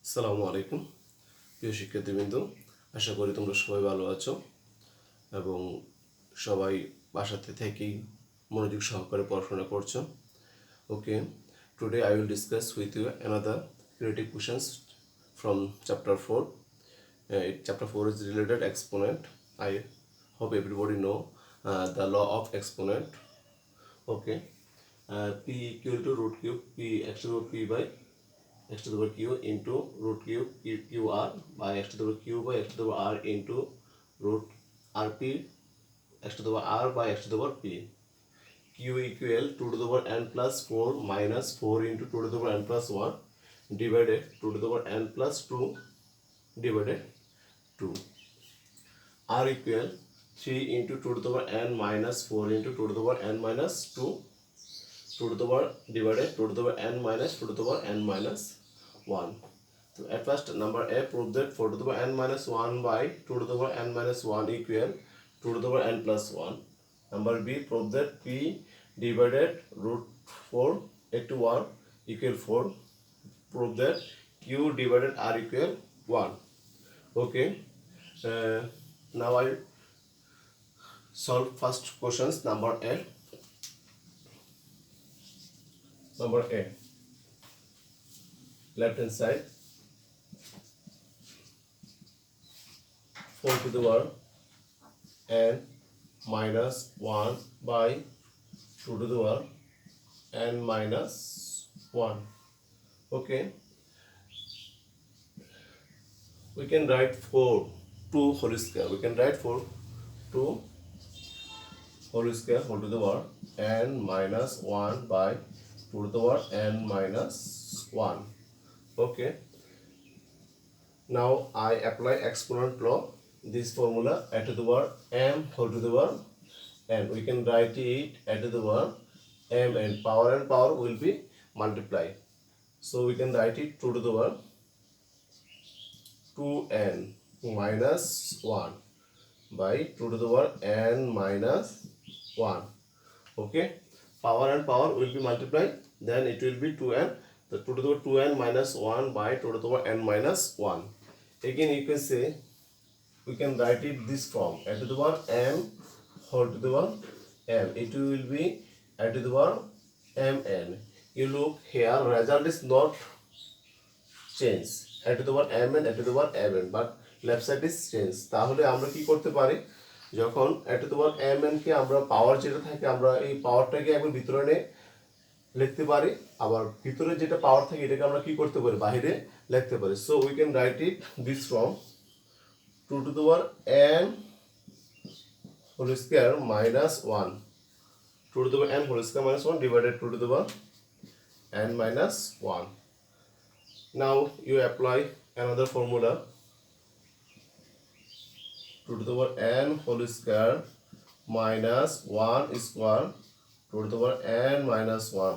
আসসালামু আলাইকুম প্রিয় শিক্ষার্থীবৃন্দ, আশা করি তোমরা সবাই ভালো আছো এবং সবাই বাসাতে থেকেই মনোযোগ সহকারে পড়াশোনা করছো। ওকে, today I will discuss with you another creative questions from chapter 4. Chapter 4 is related exponent. I hope everybody know the law of exponent. Okay, p equal to root cube p x to the p by x to the power q into root cube qr by x to the power q by x to the power r into root rp x to the power r by x to the power p. Q equal 2 to the power n plus 4 minus 4 into 2 to the power n plus 1 divided 2 to the power n plus 2 divided 2. R equal 3 into 2 to the power n minus 4 into 2 to the power n minus 2 2 to the power divided 2 to the power n minus 2 to the power n minus 1. So at first number A, prove that 4 to the power n minus 1 by 2 to the power n minus 1 equal 2 to the power n plus 1. Number B, prove that P divided root 4 into 1 equal 4. Prove that Q divided R equal 1. Okay. Now I solve first questions. Number A. Number A. Left hand side 4 to the power n minus 1 by 2 to the power n minus 1. Okay, we can write 4 2 whole square. We can write 4 2 whole square whole to the power n minus 1 by 2 to the power n minus 1. Okay, now I apply exponent law. This formula a to the power m whole to the power n. We can write it a to the power m, and power will be multiplied. So we can write it 2 to the power 2n minus 1 by 2 to the power n minus 1. Okay, power and power will be multiplied, then it will be 2n. The 2 to the power 2n minus 1 by 2 to the power n minus 1. Again you can say, we can write it this form a to the power m whole to the power m. It will be a to the power mn. You look here, result is not change, a to the power mn, a to the power mn, but left side is change. তাহলে আমরা কি করতে পারি, যখন a to the power mn কে আমরা পাওয়ার যেটা থাকে আমরা এই পাওয়ারটাকে একবার ভিতরে নিয়ে লিখতে পারি, আবার ভিতরে যেটা পাওয়ার থাকে এটাকে আমরা কি করতে পারি, বাইরে লিখতে পারি. So we can write it this form 2 to the power n whole square minus 1, 2 to the power n whole square minus 1 divided 2 to the power n minus 1. Now you apply another formula 2 to the power n whole square minus 1 square 2 to the power n minus 1.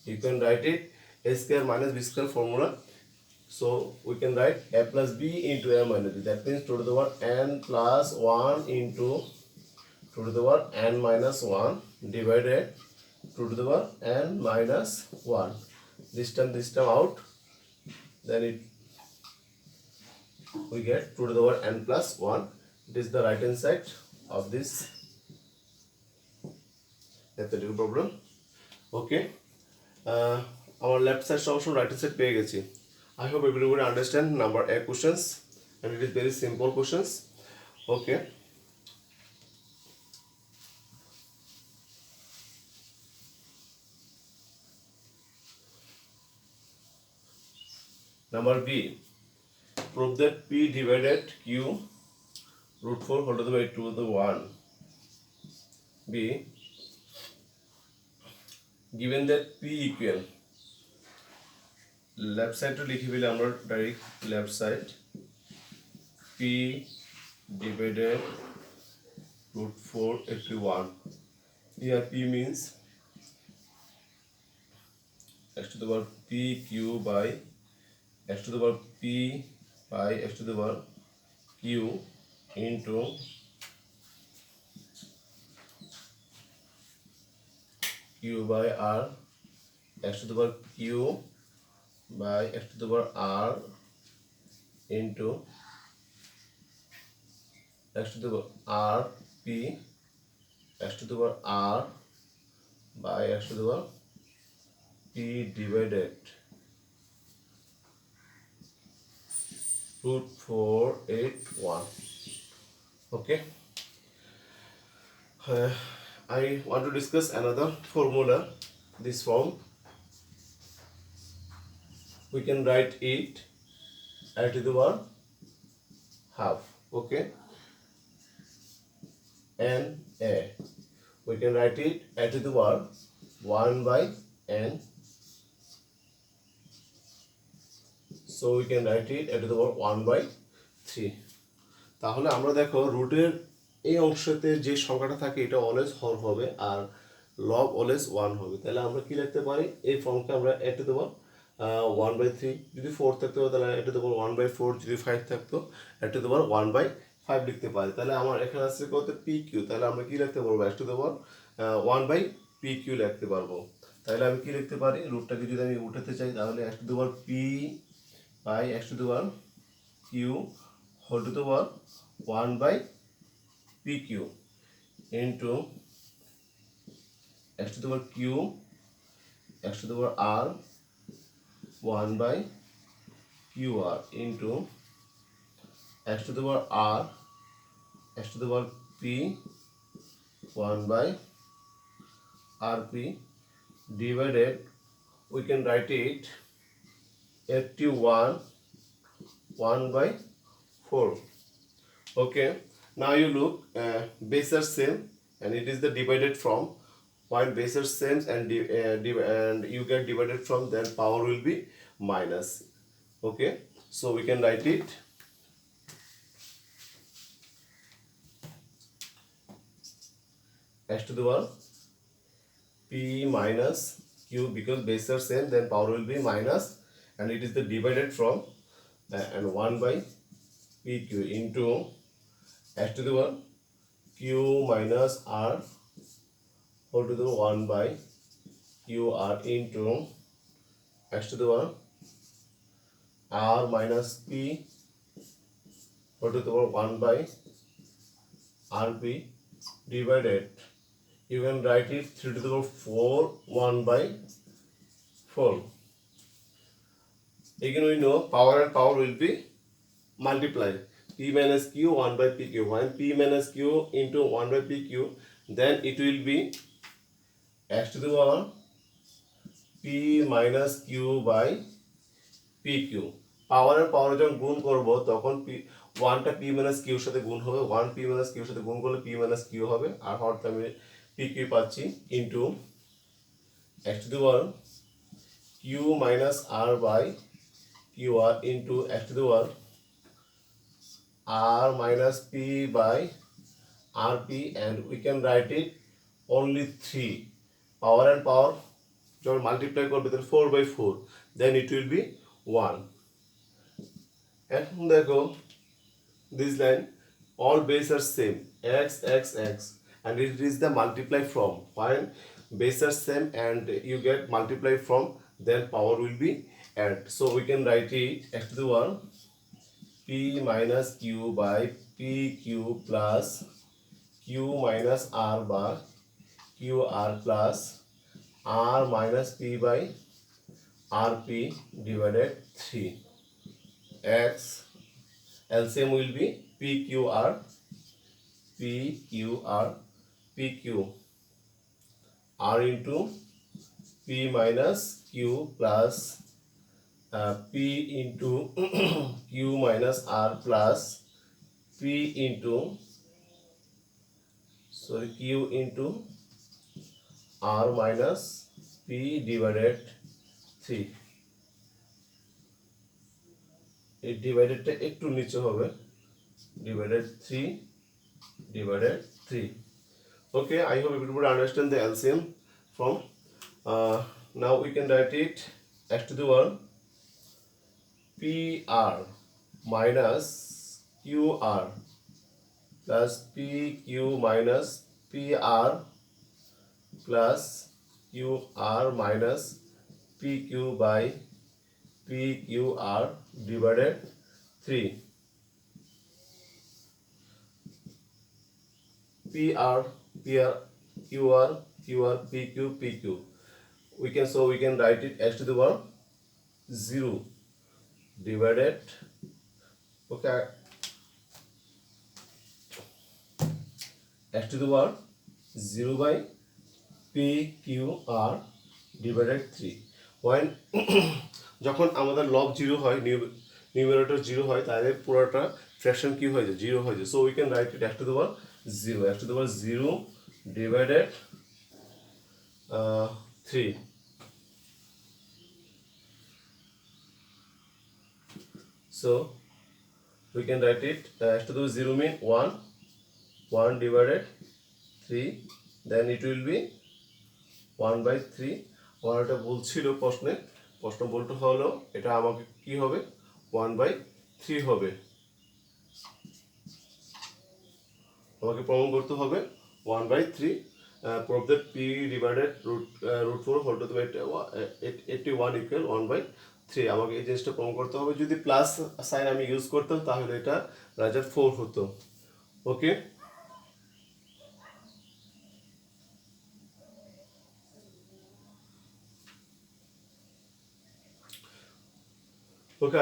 You can write it a square minus b square formula. So we can write a plus b into a minus b. That means 2 to the power n plus 1 into 2 to the power n minus 1 divided 2 to the power n minus 1. This time out. Then we get 2 to the power n plus 1. It is the right hand side of this mathematical problem. Okay, our left side also right hand side পেয়ে গেছি. I hope everybody understand number A questions, and it is very simple questions. Okay, number B, prove that P divided Q root 4 whole to the power 2 to the 1. B, given that P equal, left side to লিখে ফেলে আমরা direct left side P divided root 4 into 1. Here P means x to the power PQ by x to the power P by x to the power Q into Q by R x to the power Q by x to the power R into x to the power r p x to the power r by x to the power p divided root 481. Okay. I want to discuss another formula. This form we can write it a to the power half. Okay, n a we can write it a to the power 1 by n. So we can write it a to the power 1 by 3. তাহলে আমরা দেখো রুটের এই অংশতে যে সংখ্যাটা থাকে এটা always হর হবে আর লব অলওয়েজ 1 হবে। তাহলে আমরা কি লিখতে পারি, এই ফর্মকে আমরা a to the power 1 by 3, যদি 4 থাকতো তাহলে a to the power 1 by 4, যদি 5 থাকতো a to the power 1 by 5 লিখতে পারি। তাহলে আমার এখানে আছে কত pq, তাহলে আমরা কি লিখতে পারবো a to the power 1 by pq লিখতে পারবো। তাহলে আমি কি লিখতে পারি, রুটটাকে যদি আমি উঠাতে চাই তাহলে a to the power p by x to the power q whole to the power 1 by pq into x to the power q x to the power r 1 by qr into x to the power r x to the power p 1 by rp divided, we can write it 81 1 by 4. Okay, now you look, base are same and it is the divided from. While base are same and you get divided from, then power will be minus. Okay, so we can write it x to the power p minus q, because base are same then power will be minus and it is the divided from, and 1 by pq into x to the power q minus r whole to the 1 by qr into x to the power r minus p whole to the power 1 by rp divided, you can write it 3 to the power 4 1 by 4. Again we know power and power will be multiplied. P minus q 1 by pq. When p minus q into 1 by pq, then it will be x to the power p minus q by pq. পাওয়ার আর পাওয়ার যখন গুণ করব তখন ওয়ানটা p minus q এর সাথে গুণ হবে, 1 p minus q এর সাথে গুণ করলে p minus q হবে, আর হরটা আমি pq পাচ্ছি into x to the power q minus r by qr into x to the power r minus p by rp, and we can write it only 3. Power and power যখন multiply করবে তাহলে 4 by 4, then it will be 1. এখন দেখো this line, all base are same, x x x, and it is the multiply from. When base are same and you get multiply from, then power will be add. So we can write it x to the power p minus q by pq plus q minus r by qr plus r minus p by rp divided 3. X LCM will be pqr pq r into p minus q plus p into q minus r plus p into q into r minus p divided 3. এই ডিভাইডেডটা একটু নিচে হবে, divided 3 divided 3. Okay, I hope everybody understand the LCM from. Now we can write it x to the power pr minus qr plus pq minus pr plus qr minus pq by pqr divided 3 PR PR QR QR PQ PQ. We can write it x to the power 0 divided, okay, x to the power 0 by PQR divided 3. when যখন আমাদের লব 0 হয়, numerator 0 হয়, তাহলে পুরোটা fraction কি হয়ে যায়, 0 হয়ে যায়. So we can write it x to the power 0, x to the power 0 divided 3. So we can write it x to the power 0 mean 1 divided 3, then it will be 1 by 3. আমার এটা বলছিল প্রশ্ন বলতে হলো এটা আমাকে কি হবে, 1 by 3 হবে, আমাকে প্রমাণ করতে হবে 1 by 3. prove that p divided root 4 whole to the 81 equal 1 by 3. আমাকে এই জিনিসটা প্রমাণ করতে হবে. যদি প্লাস সাইন আমি ইউজ করতাম তাহলে এটা রাজার 4 হতো. ওকে,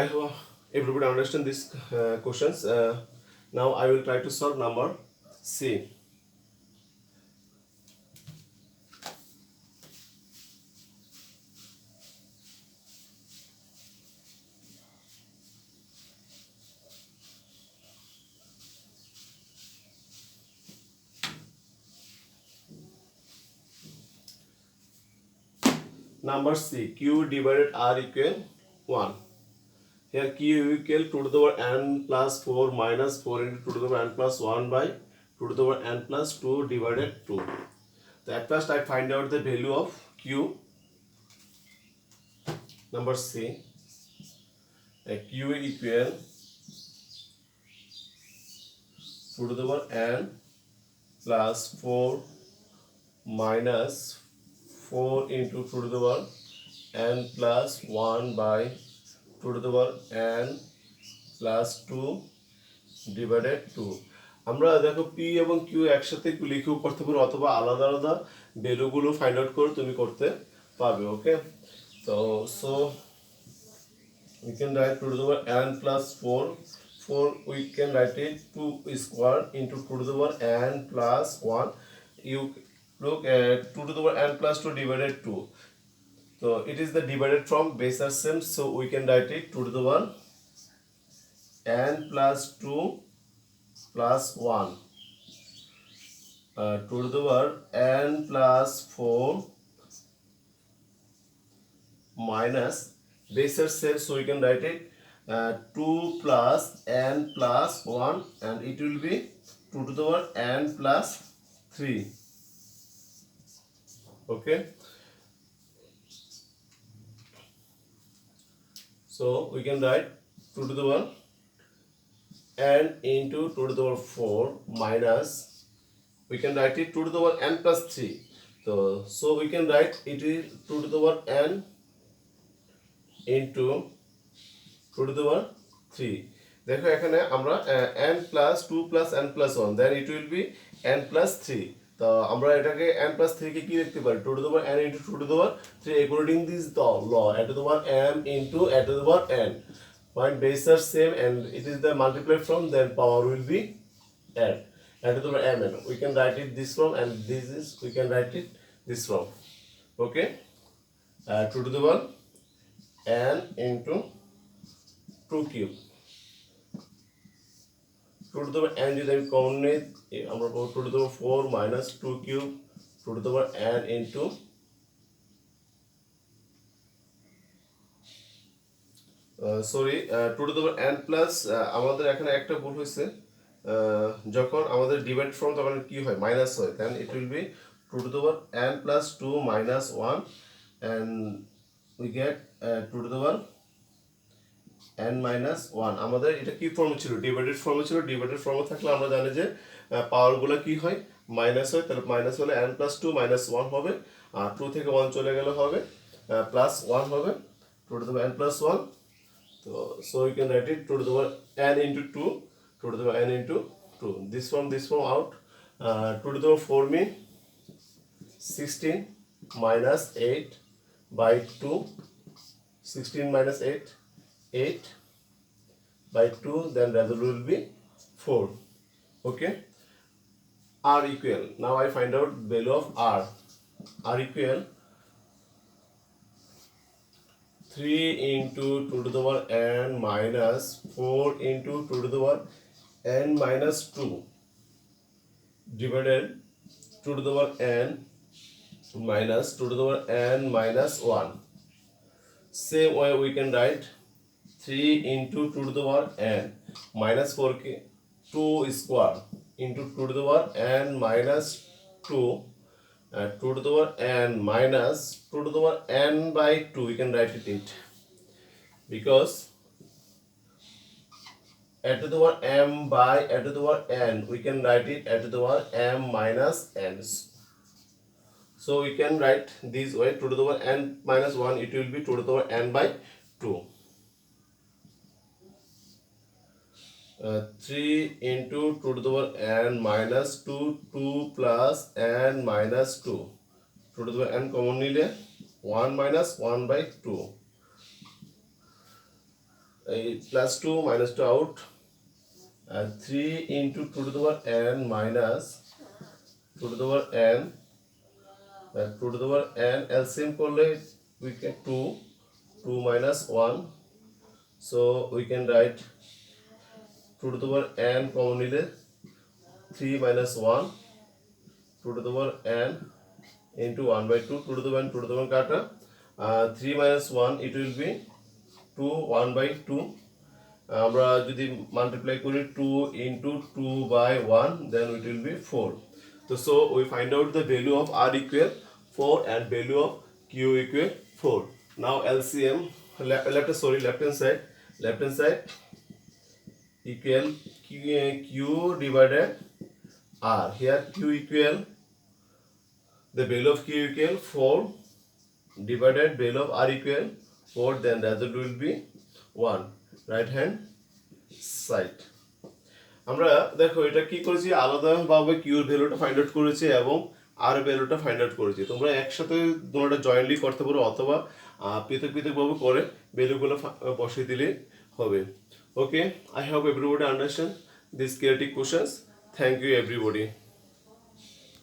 I hope everybody understand these questions. Now I will try to solve number C. Number C, Q divided R equal 1. Here Q equal 2 to the power n plus 4 minus 4 into 2 to the power n plus 1 by 2 to the power n plus 2 divided 2. So at first I find out the value of Q. Number C, Q equal 2 to the power n plus 4 minus 4 into 2 to the power n plus 1 by 2 to the power n plus 2 divided 2. আমরা দেখো p এবং q একসাথে লিখেও করতে পারো অথবা আলাদা আলাদা ভ্যালুগুলো ফাইন্ড আউট করে তুমি করতে পারবে. ওকে, তো so we can write 2 to the power n plus 4 we can write it 2 square into 2 to the power n plus 1. You look at 2 to the power n plus 2 divided 2. So it is the divided from base are same, so we can write it 2 to the power n plus 2 plus 1. 2 to the power n plus 4 minus base are same, so we can write it 2 plus n plus 1, and it will be 2 to the power n plus 3. Okay, so we can write 2 to the power n into 2 to the power 4 minus, we can write it 2 to the power n plus 3. So we can write it is 2 to the power n into 2 to the power 3. দেখো এখানে আমরা n plus 2 plus n plus 1, then it will be n plus 3. তো আমরা এটাকে n plus 3 কে কি লিখতে পারি, 2 to the power n into 2 to the power 3 according this law, n to the power m into n to the power n. When base are same and it is the multiplied from, then power will be n to the power mn. We can write it this from, and this is we can write it this from. Okay, 2 to the power n into 2 cube. 2 to the power n যদি আমি common নেই আমরা পাবো 2 to the power 4 minus 2 cube 2 to the power n into sorry 2 to the power n plus আমাদের এখানে একটা ভুল হয়েছে, যখন আমাদের ডিভাইড ফ্রম তখন কি হয়, মাইনাস হয়, then it will be 2 to the power n plus 2 minus 1, and we get 2 to the power n minus 1. আমাদের এটা কি ফর্ম ছিল, ডিভাইডেড ফর্ম ছিল. ডিভাইডেড ফর্ম থাকলে আমরা জানি যে পাওয়ারগুলো কি হয়, মাইনাস হয়. তাহলে মাইনাস হলে n plus 2 minus 1 হবে, আর 2 থেকে 1 চলে গেলে হবে প্লাস 1 হবে. 2 to the power n plus 1 So you can write it 2 to the power n into 2, 2 to the power n into 2. This one out. 2 to the power 4 mean 16 minus 8 by 2. 16 minus 8, 8 by 2, then result will be 4. Okay. R equal. Now I find out value of R. R equal 3 into 2 to the power n minus 4 into 2 to the power n minus 2 divided 2 to the power n minus 2 to the power n minus 1. Same way we can write 3 into 2 to the power n minus 4k 2 square into 2 to the power n minus 2 2 to the power n minus 2 to the power n by 2 we can write it because a to the power m by a to the power n we can write it a to the power m minus n. So we can write this way 2 to the power n minus 1, it will be 2 to the power n by 2. 3 into 2 to the power n minus 2, 2 plus n minus 2. 2 to the power n common nile 1 minus 1 by 2. Plus 2 minus 2 out. 3 into 2 to the power n minus 2 to the power n. 2 to the power n LCM korle we get 2. 2 minus 1. So we can write 2 to the power n common nile 3 minus 1. 2 to the power n into 1 by 2. 2 to the power n, 2 to the power kata. 3 minus 1 it will be 2, 1 by 2. আমরা যদি multiply করি 2 into 2 by 1, then it will be 4. So we find out the value of R equal 4 and value of Q equal 4. Now LCM, left hand side equal Q divided R. Here Q equal, the value of Q equal 4 divided value of R equal 4, then result will be 1. Right hand side. আমরা দেখো এটা কি করেছি, আলাদাভাবে কিউর ভ্যালুটা find out করেছি এবং আর ভ্যালুটা ফাইন্ড আউট করেছি। তোমরা একসাথে দুটোটা জয়েন্টলি করতে পারো অথবা পৃথকভাবে করে ভ্যালুগুলো বসিয়ে দিলে হবে। Okay, I hope everybody understand this creative questions. Thank you everybody.